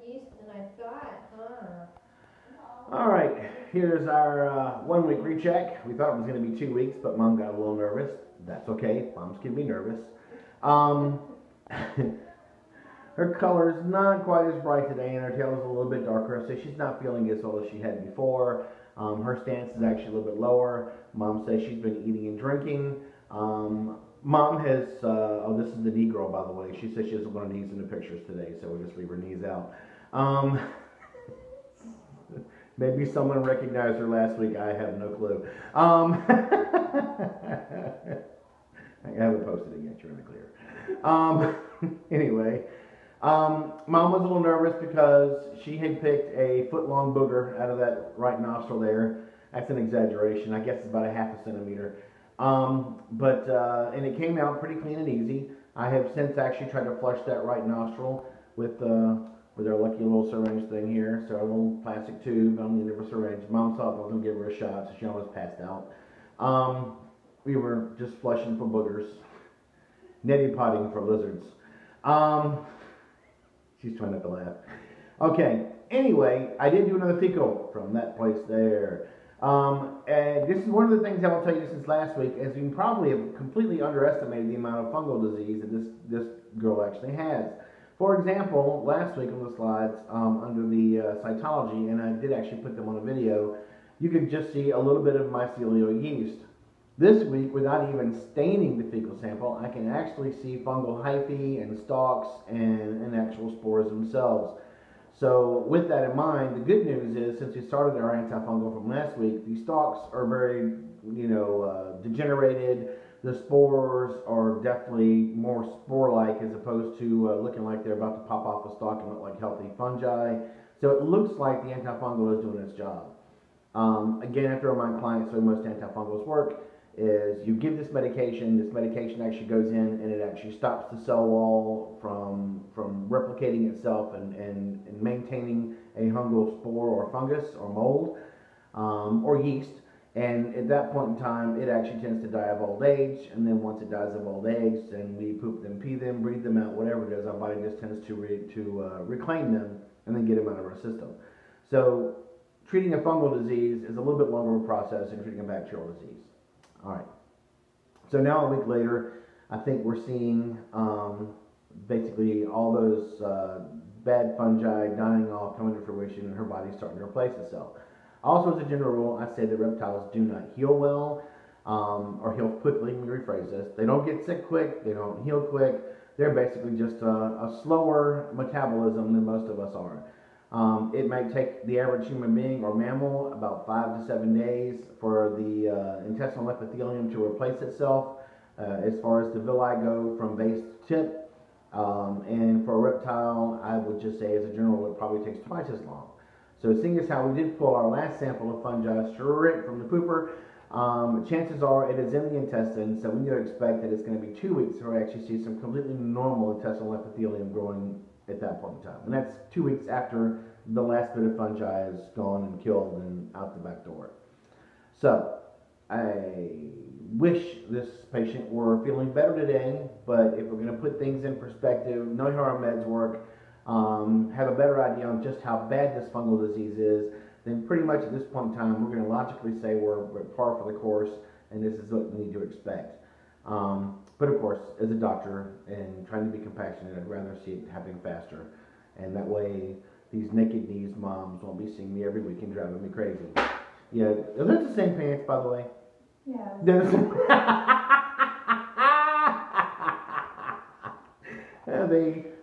yeast than I thought, huh? All right, here's our 1 week recheck. We thought it was going to be 2 weeks, but Mom got a little nervous. That's okay. Moms can be nervous. Her color is not quite as bright today, and her tail is a little bit darker, so she's not feeling as well as she had before. Her stance is actually a little bit lower. Mom says she's been eating and drinking. Mom has, oh, this is the knee girl, by the way. She says she doesn't want her knees in the pictures today, so we'll just leave her knees out. Maybe someone recognized her last week. I have no clue. I haven't posted it yet. You're in the clear. Anyway, Mom was a little nervous because she had picked a foot-long booger out of that right nostril there. That's an exaggeration. I guess it's about a ½ centimeter. And it came out pretty clean and easy. I have since actually tried to flush that right nostril with our lucky little syringe thing here. So a little plastic tube on the end of a syringe. Mom thought I was going to give her a shot, so she almost passed out. We were just flushing for boogers. Neti potting for lizards. She's trying not to laugh. Okay, anyway, I did do another fecal from that place there. And this is one of the things I will tell you since last week, as you probably have completely underestimated the amount of fungal disease that this girl actually has. For example, last week on the slides, under the cytology, and I did actually put them on a video, you could just see a little bit of mycelial yeast. This week, without even staining the fecal sample, I can actually see fungal hyphae and stalks and actual spores themselves. So with that in mind, the good news is, since we started our antifungal from last week, the stalks are very, degenerated. The spores are definitely more spore-like as opposed to looking like they're about to pop off a stalk and look like healthy fungi. So it looks like the antifungal is doing its job. Again, I have to remind clients the way most antifungals work is you give this medication actually goes in and it actually stops the cell wall from replicating itself and maintaining a fungal spore or fungus or mold or yeast. And at that point in time, it actually tends to die of old age. And then once it dies of old age, then we poop them, pee them, breathe them out, whatever it is. Our body just tends to reclaim them and then get them out of our system. So treating a fungal disease is a little bit longer of a process than treating a bacterial disease. All right. So now a week later, I think we're seeing basically all those bad fungi dying off, coming to fruition, and her body's starting to replace itself. Also, as a general rule, I say that reptiles do not heal well or heal quickly. Let me rephrase this. They don't get sick quick. They don't heal quick. They're basically just a slower metabolism than most of us are. It might take the average human being or mammal about 5 to 7 days for the intestinal epithelium to replace itself. As far as the villi go from base to tip. And for a reptile, I would just say as a general rule, it probably takes twice as long. So seeing as how we did pull our last sample of fungi straight from the pooper, chances are it is in the intestine, so we need to expect that it's going to be 2 weeks before we actually see some completely normal intestinal epithelium growing at that point in time. And that's 2 weeks after the last bit of fungi is gone and killed and out the back door. So I wish this patient were feeling better today, but if we're going to put things in perspective, know how our meds work, have a better idea on just how bad this fungal disease is, then pretty much at this point in time, we're going to logically say we're par for the course, and this is what we need to expect. But of course, as a doctor and trying to be compassionate, I'd rather see it happening faster. And that way, these naked knees moms won't be seeing me every week and driving me crazy. Yeah, are those the same pants, by the way? Yeah.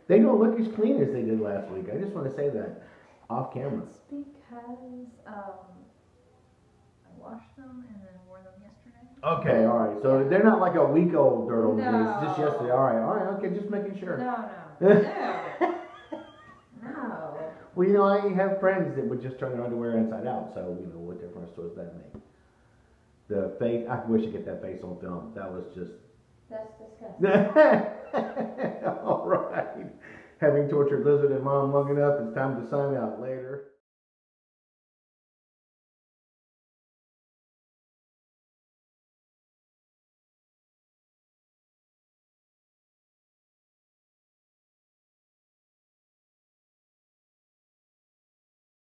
They don't look as clean as they did last week. I just want to say that off camera. It's because I washed them and then wore them yesterday. Okay, all right. So they're not like a week old dirt on No. these. Just yesterday. All right. Okay, just making sure. No. Well, I have friends that would just turn their underwear inside out. So, what difference does that make? The face. I wish I could get that face on film. That was just. That's disgusting. All right. Having tortured Lizard and Mom long enough, it's time to sign out. Later.